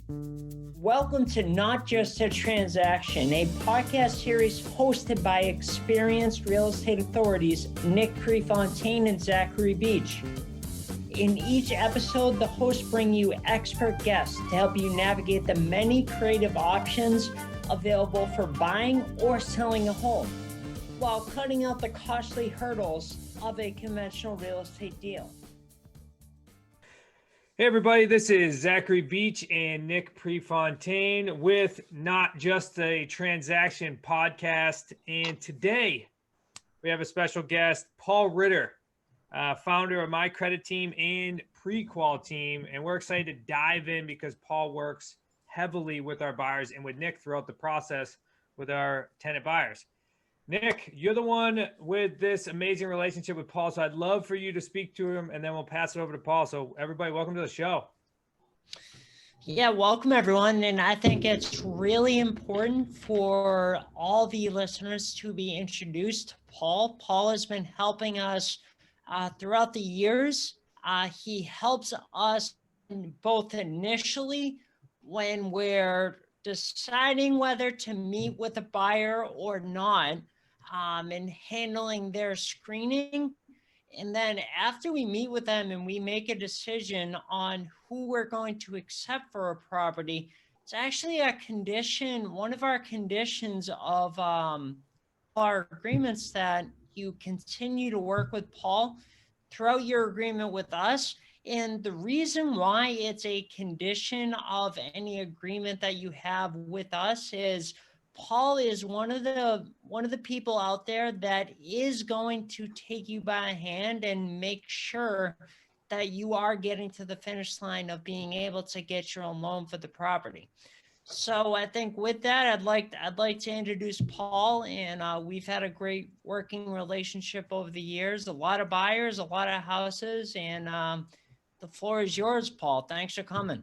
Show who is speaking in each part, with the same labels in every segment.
Speaker 1: Welcome to Not Just a Transaction, a podcast series hosted by experienced real estate authorities Nick Prefontaine and Zachary Beach. In each episode, the hosts bring you expert guests to help you navigate the many creative options available for buying or selling a home, while cutting out the costly hurdles of a conventional real estate deal.
Speaker 2: Hey everybody, this is Zachary Beach and Nick Prefontaine with Not Just a Transaction podcast. And today we have a special guest, Paul Ritter, founder of My Credit Team and Pre-Qual Team. And we're excited to dive in because Paul works heavily with our buyers and with Nick throughout the process with our tenant buyers. Nick, you're the one with this amazing relationship with Paul, so I'd love for you to speak to him, and then we'll pass it over to Paul. So everybody, welcome to the show.
Speaker 1: Yeah, welcome everyone. And I think it's really important for all the listeners to be introduced to Paul. Paul has been helping us throughout the years. He helps us both initially when we're deciding whether to meet with a buyer or not, and handling their screening. And then after we meet with them and we make a decision on who we're going to accept for a property, it's actually a condition, one of our conditions of our agreements, that you continue to work with Paul throughout your agreement with us. And the reason why it's a condition of any agreement that you have with us is Paul is one of the people out there that is going to take you by the hand and make sure that you are getting to the finish line of being able to get your own loan for the property. So I think with that, I'd like to introduce Paul, and we've had a great working relationship over the years. A lot of buyers, a lot of houses, and the floor is yours, Paul. Thanks for coming.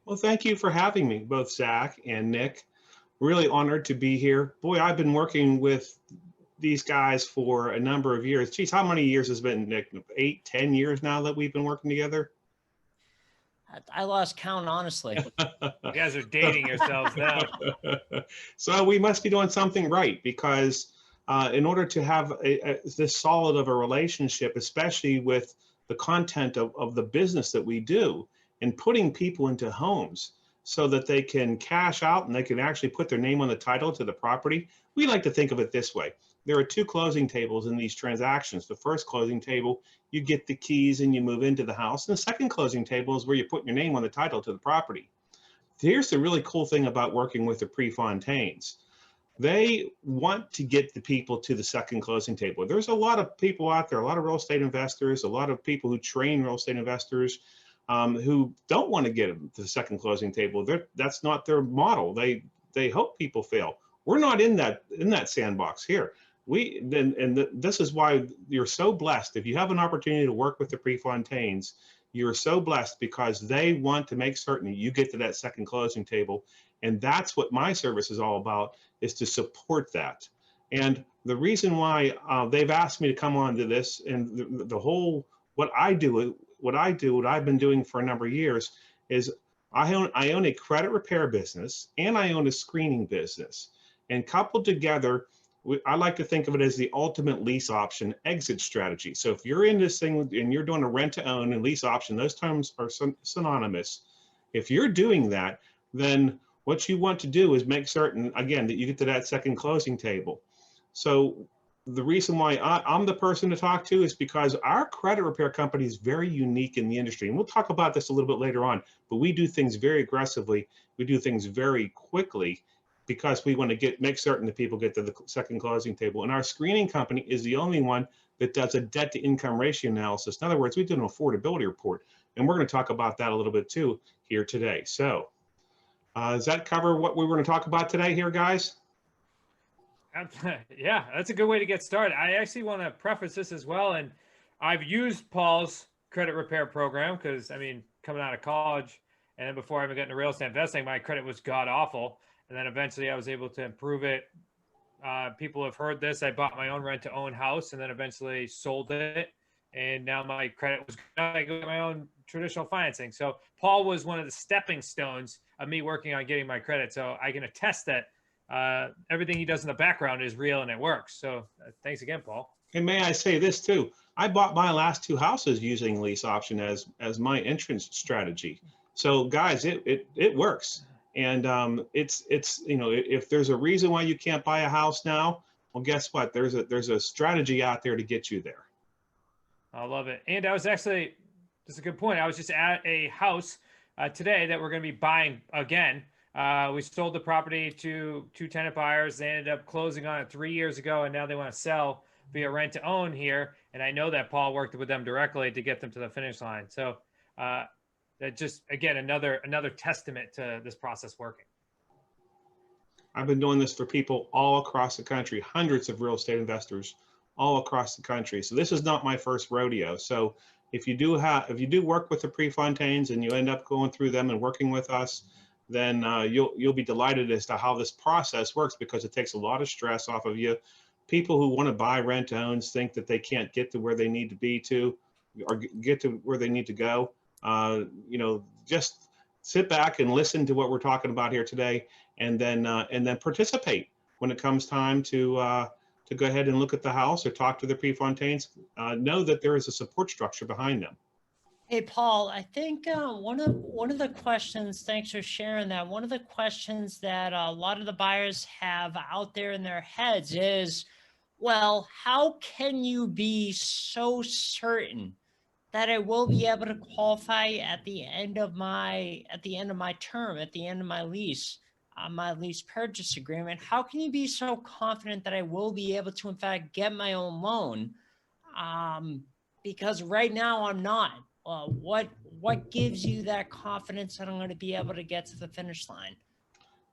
Speaker 3: Well, thank you for having me, both Zach and Nick. Really honored to be here. Boy, I've been working with these guys for a number of years. Geez, how many years has it been, Nick? 8, 10 years now that we've been working together?
Speaker 1: I lost count, honestly.
Speaker 2: You guys are dating yourselves now.
Speaker 3: So we must be doing something right, because in order to have this solid of a relationship, especially with the content of the business that we do and putting people into homes so that they can cash out and they can actually put their name on the title to the property. We like to think of it this way. There are 2 closing tables in these transactions. The first closing table, you get the keys and you move into the house. And the second closing table is where you put your name on the title to the property. Here's the really cool thing about working with the Prefontaines. They want to get the people to the second closing table. There's a lot of people out there, a lot of real estate investors, a lot of people who train real estate investors who don't want to get them to the second closing table. That's not their model. They hope people fail. We're not in that sandbox here. This is why you're so blessed. If you have an opportunity to work with the Prefontaines, you're so blessed, because they want to make certain you get to that second closing table. And that's what my service is all about, is to support that. And the reason why they've asked me to come on to this, and the whole, what I've been doing for a number of years, is I own a credit repair business and I own a screening business. And coupled together, I like to think of it as the ultimate lease option exit strategy. So if you're in this thing and you're doing a rent to own and lease option, those terms are synonymous. If you're doing that, then what you want to do is make certain, again, that you get to that second closing table. So the reason why I'm the person to talk to is because our credit repair company is very unique in the industry. And we'll talk about this a little bit later on, but we do things very aggressively. We do things very quickly, because we want to make certain that people get to the second closing table. And our screening company is the only one that does a debt to income ratio analysis. In other words, we do an affordability report, and we're going to talk about that a little bit too here today. So does that cover what we were going to talk about today here, guys?
Speaker 2: Yeah, that's a good way to get started. I actually want to preface this as well. And I've used Paul's credit repair program because, I mean, coming out of college and then before I even got into real estate investing, my credit was god awful. And then eventually I was able to improve it. People have heard this. I bought my own rent to own house and then eventually sold it and now my credit was good. I got my own traditional financing. So Paul was one of the stepping stones of me working on getting my credit. So I can attest that everything he does in the background is real and it works. So thanks again, Paul.
Speaker 3: And may I say this too? I bought my last two houses using lease option as my entrance strategy. So guys, it works. And it's if there's a reason why you can't buy a house now, well, guess what? There's a strategy out there to get you there.
Speaker 2: I love it. And I was actually, that's a good point. I was just at a house today that we're going to be buying again. We sold the property to two tenant buyers. They ended up closing on it 3 years ago, and now they want to sell via rent to own here. And I know that Paul worked with them directly to get them to the finish line. So that just, again, another testament to this process working.
Speaker 3: I've been doing this for people all across the country, hundreds of real estate investors all across the country. So this is not my first rodeo. So if you do work with the Prefontaines and you end up going through them and working with us, then you'll be delighted as to how this process works, because it takes a lot of stress off of you. People who want to buy rent owns think that they can't get to where they need to be to, or get to where they need to go. Just sit back and listen to what we're talking about here today, and then participate when it comes time to go ahead and look at the house or talk to the Prefontaines. Know that there is a support structure behind them.
Speaker 1: Hey, Paul, I think one of the questions, thanks for sharing that. One of the questions that a lot of the buyers have out there in their heads is, well, how can you be so certain that I will be able to qualify at the end of my term, at the end of my lease purchase agreement? How can you be so confident that I will be able to, in fact, get my own loan? Because right now I'm not. What gives you that confidence that I'm going to be able to get to the finish line?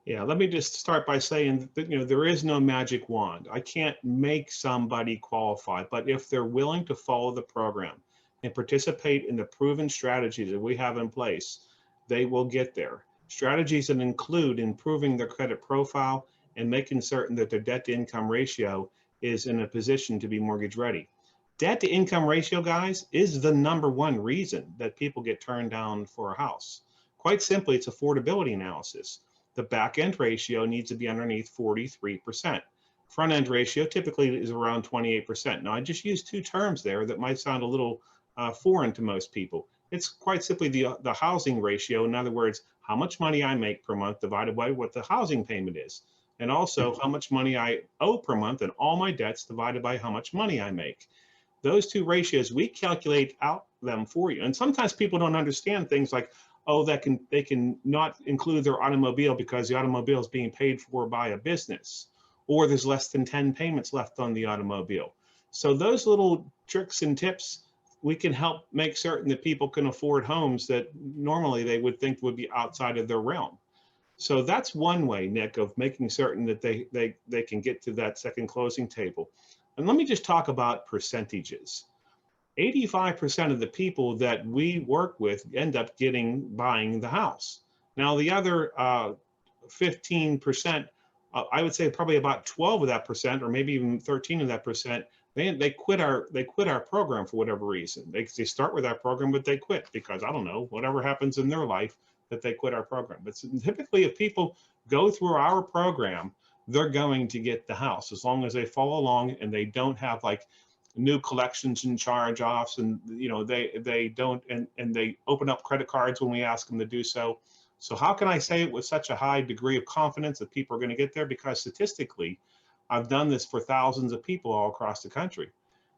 Speaker 3: Yeah, let me just start by saying that, there is no magic wand. I can't make somebody qualify, but if they're willing to follow the program and participate in the proven strategies that we have in place, they will get there. Strategies that include improving their credit profile and making certain that their debt to income ratio is in a position to be mortgage ready. Debt to income ratio, guys, is the #1 reason that people get turned down for a house. Quite simply, it's affordability analysis. The back end ratio needs to be underneath 43%. Front end ratio typically is around 28%. Now, I just used two terms there that might sound a little foreign to most people. It's quite simply the housing ratio. In other words, how much money I make per month divided by what the housing payment is. And also how much money I owe per month and all my debts divided by how much money I make. Those two ratios, we calculate out them for you. And sometimes people don't understand things like, oh, they can not include their automobile because the automobile is being paid for by a business, or there's less than 10 payments left on the automobile. So those little tricks and tips, we can help make certain that people can afford homes that normally they would think would be outside of their realm. So that's one way, Nick, of making certain that they can get to that second closing table. And let me just talk about percentages. 85% of the people that we work with end up buying the house. Now, the other 15%, I would say probably about 12 of that percent, or maybe even 13 of that percent, they quit our program for whatever reason. They start with our program, but they quit because, I don't know, whatever happens in their life, that they quit our program. But typically, if people go through our program, they're going to get the house as long as they follow along and they don't have like new collections and charge offs, and they don't, and they open up credit cards when we ask them to do so. So how can I say it with such a high degree of confidence that people are going to get there? Because statistically, I've done this for thousands of people all across the country.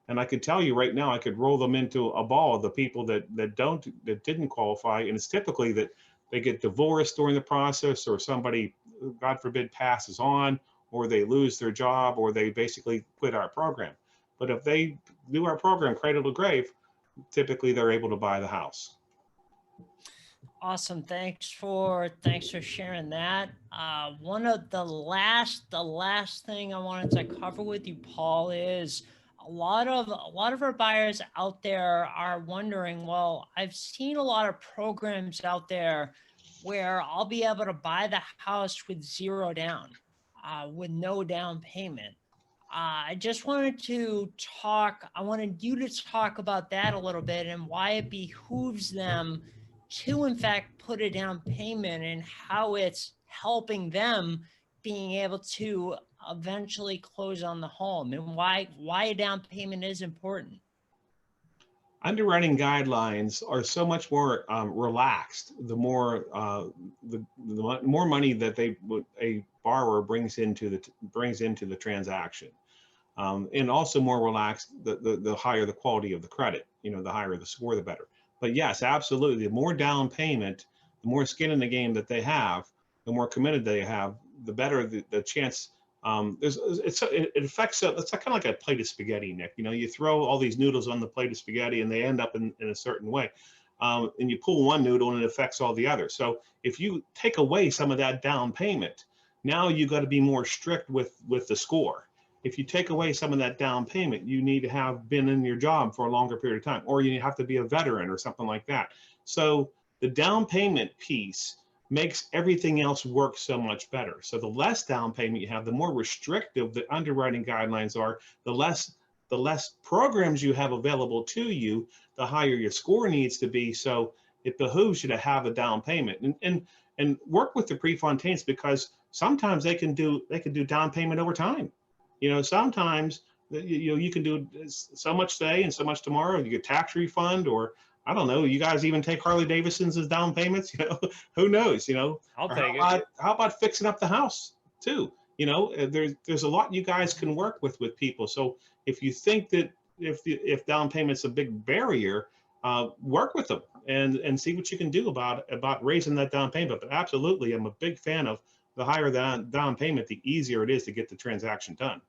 Speaker 3: And I could tell you right now, I could roll them into a ball of the people that didn't qualify. And it's typically that they get divorced during the process, or somebody, God forbid, passes on, or they lose their job, or they basically quit our program. But if they do our program cradle to grave, typically they're able to buy the house.
Speaker 1: Awesome. Thanks for sharing that. One of the last thing I wanted to cover with you, Paul, is a lot of our buyers out there are wondering, well, I've seen a lot of programs out there where I'll be able to buy the house with zero down, with no down payment. I just wanted to talk, I wanted you to talk about that a little bit and why it behooves them to, in fact, put a down payment and how it's helping them being able to eventually close on the home and why a down payment is important.
Speaker 3: Underwriting guidelines are so much more relaxed the more the more money that a borrower brings into the transaction, and also more relaxed the higher the quality of the credit. The higher the score, the better. But yes, absolutely, the more down payment, the more skin in the game that they have, the more committed they have, the better the chance. It affects it's kind of like a plate of spaghetti, Nick. You throw all these noodles on the plate of spaghetti and they end up in a certain way, and you pull one noodle and it affects all the others. So if you take away some of that down payment, now you got to be more strict with the score. If you take away some of that down payment, you need to have been in your job for a longer period of time, or you have to be a veteran or something like that. So the down payment piece makes everything else work so much better. So the less down payment you have, the more restrictive the underwriting guidelines are, the less programs you have available to you, the higher your score needs to be. So it behooves you to have a down payment and work with the Prefontaines, because sometimes they can do down payment over time. Sometimes you can do so much today and so much tomorrow. You get tax refund, or I don't know. You guys even take Harley Davidsons as down payments. Who knows?
Speaker 2: I'll
Speaker 3: Or
Speaker 2: take it.
Speaker 3: How about fixing up the house too? There's a lot you guys can work with people. So if you think that if down payment's a big barrier, work with them and see what you can do about raising that down payment. But absolutely, I'm a big fan of the higher the down payment, the easier it is to get the transaction done.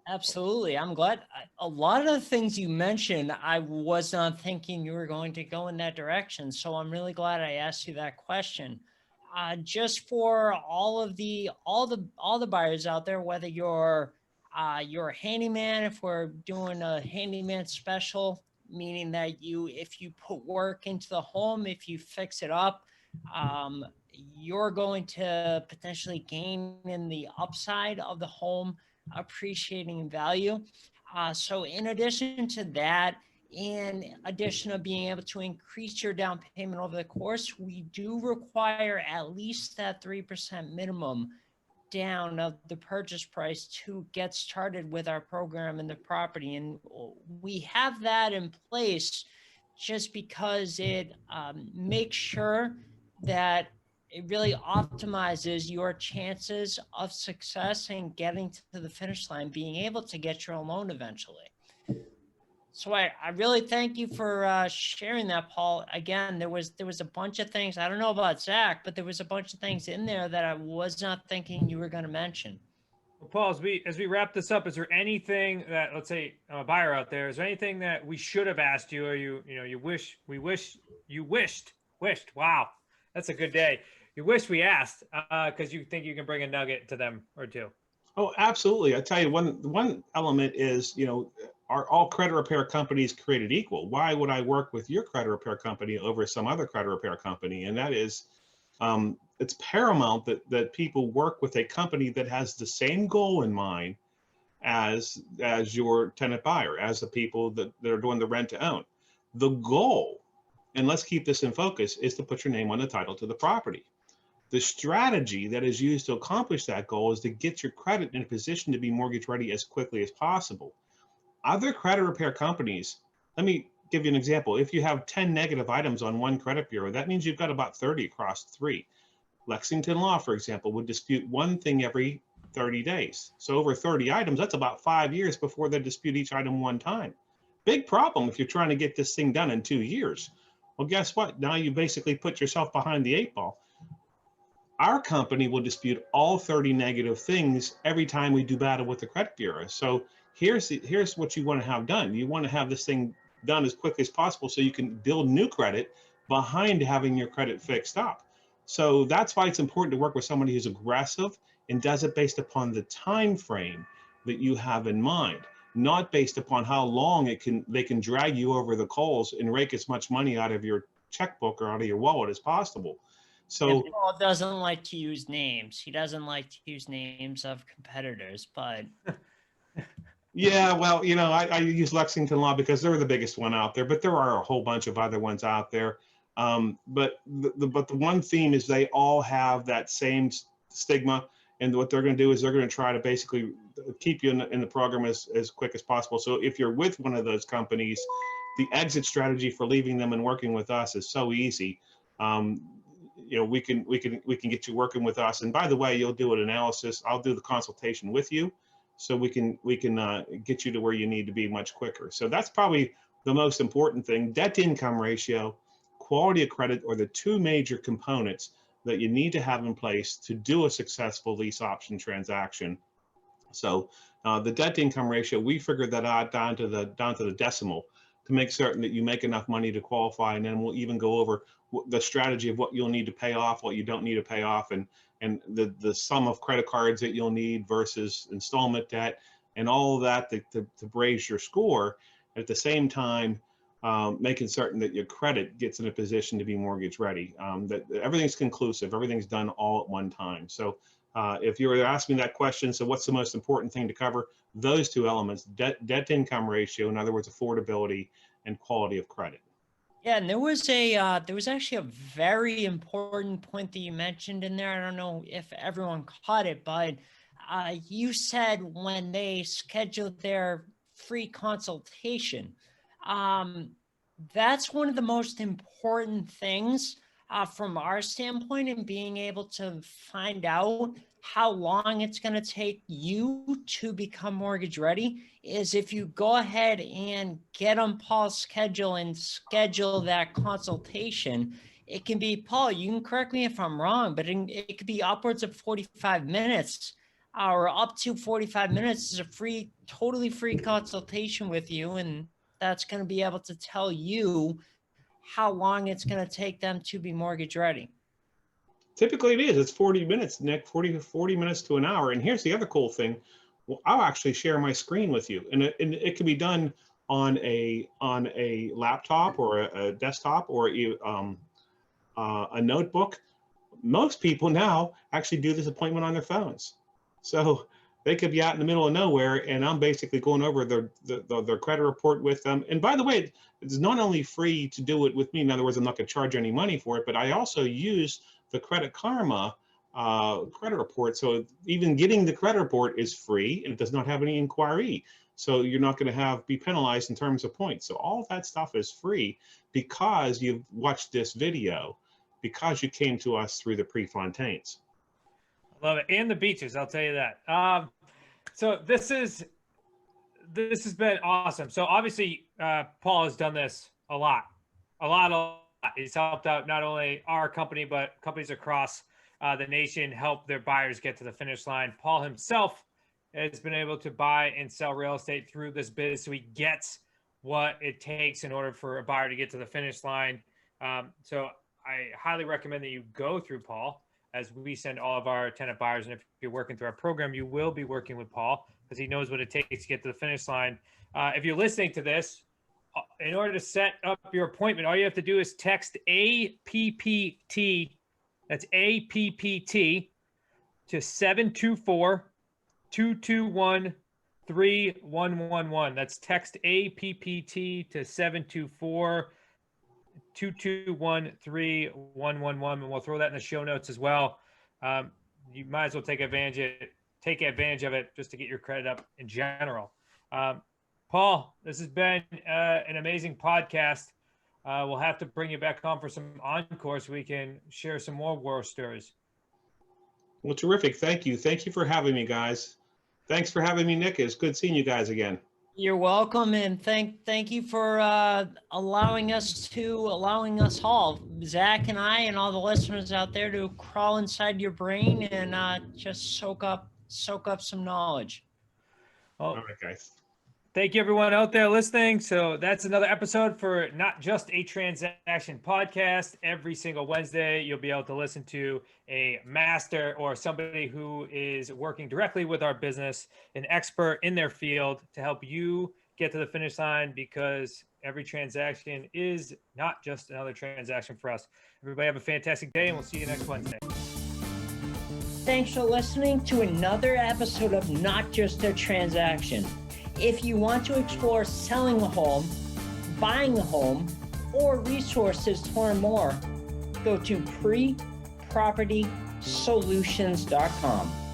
Speaker 1: Absolutely. I'm glad. A lot of the things you mentioned, I was not thinking you were going to go in that direction. So I'm really glad I asked you that question. Just for all the buyers out there, whether you're a handyman, if we're doing a handyman special, meaning that if you put work into the home, if you fix it up, you're going to potentially gain in the upside of the home appreciating in value. So in addition to that, in addition of being able to increase your down payment over the course, we do require at least that 3% minimum down of the purchase price to get started with our program in the property. And we have that in place just because it makes sure that it really optimizes your chances of success in getting to the finish line, being able to get your loan eventually. So I really thank you for sharing that, Paul. Again, there was a bunch of things, I don't know about Zach, but there was a bunch of things in there that I was not thinking you were going to mention.
Speaker 2: Well, Paul, as we wrap this up, is there anything that, let's say I'm a buyer out there, is there anything that we should have asked you, or you wished, wow, that's a good day. You wish we asked, because you think you can bring a nugget to them or two?
Speaker 3: Oh, absolutely. I tell you, one element is, are all credit repair companies created equal? Why would I work with your credit repair company over some other credit repair company? And that is, it's paramount that people work with a company that has the same goal in mind as your tenant buyer, as the people that are doing the rent to own. The goal, and let's keep this in focus, is to put your name on the title to the property. The strategy that is used to accomplish that goal is to get your credit in a position to be mortgage ready as quickly as possible. Other credit repair companies, let me give you an example. If you have 10 negative items on one credit bureau, that means you've got about 30 across 3. Lexington Law, for example, would dispute one thing every 30 days. So over 30 items, that's about 5 years before they dispute each item one time. Big problem if you're trying to get this thing done in 2 years. Well, guess what? Now you basically put yourself behind the 8 ball. Our company will dispute all 30 negative things every time we do battle with the credit bureau. So here's what you want to have done. You want to have this thing done as quickly as possible so you can build new credit behind having your credit fixed up. So that's why it's important to work with somebody who's aggressive and does it based upon the time frame that you have in mind, not based upon how long they can drag you over the coals and rake as much money out of your checkbook or out of your wallet as possible. So
Speaker 1: Paul doesn't like to use names. He doesn't like to use names of competitors, but
Speaker 3: Yeah, well, I use Lexington Law because they're the biggest one out there, but there are a whole bunch of other ones out there. But the one theme is they all have that same stigma, and what they're going to do is they're going to try to basically keep you in the program as quick as possible. So if you're with one of those companies, the exit strategy for leaving them and working with us is so easy. We can get you working with us, and by the way, you'll do an analysis. I'll do the consultation with you, so we can get you to where you need to be much quicker. So that's probably the most important thing. Debt to income ratio, quality of credit are the two major components that you need to have in place to do a successful lease option transaction. So the debt to income ratio, we figured that out down to the decimal to make certain that you make enough money to qualify, and then we'll even go over the strategy of what you'll need to pay off, what you don't need to pay off, and the sum of credit cards that you'll need versus installment debt, and all of that to raise your score. At the same time, making certain that your credit gets in a position to be mortgage ready, that everything's conclusive, everything's done all at one time. So if you were asking that question, so what's the most important thing to cover? Those two elements, debt to income ratio, in other words, affordability, and quality of credit.
Speaker 1: Yeah, and there was actually a very important point that you mentioned in there. I don't know if everyone caught it, but you said when they scheduled their free consultation, that's one of the most important things from our standpoint in being able to find out how long it's going to take you to become mortgage ready is if you go ahead and get on Paul's schedule and schedule that consultation. It can be, Paul, you can correct me if I'm wrong, but it could be upwards of 45 minutes or up to 45 minutes is a totally free consultation with you. And that's going to be able to tell you how long it's going to take them to be mortgage ready.
Speaker 3: Typically it is. It's 40 minutes, Nick, 40 minutes to an hour. And here's the other cool thing. Well, I'll actually share my screen with you. And it can be done on a laptop or a desktop or a notebook. Most people now actually do this appointment on their phones. So they could be out in the middle of nowhere, and I'm basically going over their credit report with them. And by the way, it's not only free to do it with me. In other words, I'm not going to charge any money for it, but I also use the Credit Karma credit report. So even getting the credit report is free, and it does not have any inquiry. So you're not going to be penalized in terms of points. So all of that stuff is free because you've watched this video, because you came to us through the Prefontaines.
Speaker 2: Love it. And the beaches, I'll tell you that. So this has been awesome. So obviously, Paul has done this a lot. He's helped out not only our company, but companies across the nation help their buyers get to the finish line. Paul himself has been able to buy and sell real estate through this biz, so he gets what it takes in order for a buyer to get to the finish line. So I highly recommend that you go through Paul, as we send all of our tenant buyers. And if you're working through our program, you will be working with Paul because he knows what it takes to get to the finish line. If you're listening to this, in order to set up your appointment, all you have to do is text APPT, that's APPT, to 724-221-3111. That's text APPT to 724-221-3111, and we'll throw that in the show notes as well. You might as well take advantage of it just to get your credit up in general. Paul, this has been an amazing podcast. We'll have to bring you back on for some encore so we can share some more war stories.
Speaker 3: Well, terrific. Thank you. Thank you for having me, guys. Thanks for having me, Nick. It's good seeing you guys again.
Speaker 1: You're welcome, and thank you for allowing us all, Zach and I, and all the listeners out there, to crawl inside your brain and just soak up some knowledge.
Speaker 2: Well,
Speaker 3: all right, guys.
Speaker 2: Thank you, everyone out there listening. So that's another episode for Not Just a Transaction podcast. Every single Wednesday, you'll be able to listen to a master or somebody who is working directly with our business, an expert in their field, to help you get to the finish line, because every transaction is not just another transaction for us. Everybody have a fantastic day, and we'll see you next Wednesday.
Speaker 1: Thanks for listening to another episode of Not Just a Transaction. If you want to explore selling a home, buying a home, or resources to learn more, go to prepropertysolutions.com.